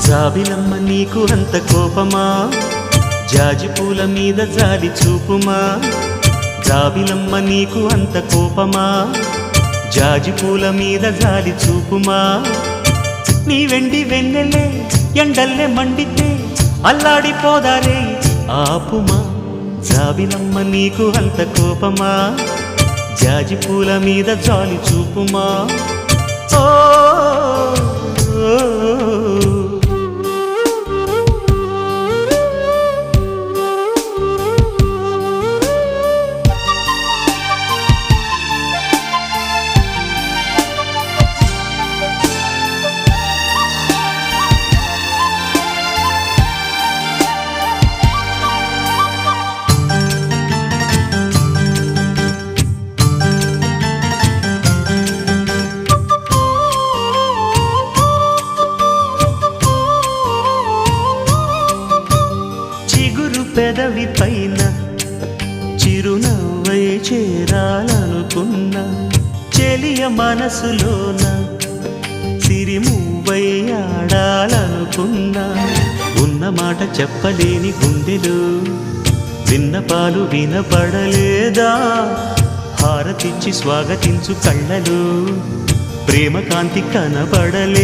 జాబిలమ్మ నీకు అంత కోపమా, జాజి పూల మీద జాలి చూపుమా. జాబిలమ్మ నీకు అంత కోపమా, జాజి పూల మీద జాలి చూపుమా. నీ వెండి వెన్నెలే ఎండల్లే మండితే అల్లాడిపోదారే ఆపుమా. జాబిలమ్మ నీకు అంత కోపమా, జాజి పూల మీద జాలి చూపుమా. ఓ పెదవి పైన చిరునవ్వై చేరాలనుకున్నా, చెలియ మనసులోన సిరిమువ్వై ఆడాలనుకున్నా. ఉన్న మాట చెప్పలేని గుండెలు విన్నపాలు వినపడలేదా? హారతిచ్చి స్వాగతించు కళ్ళలు ప్రేమ కాంతి కనబడలే.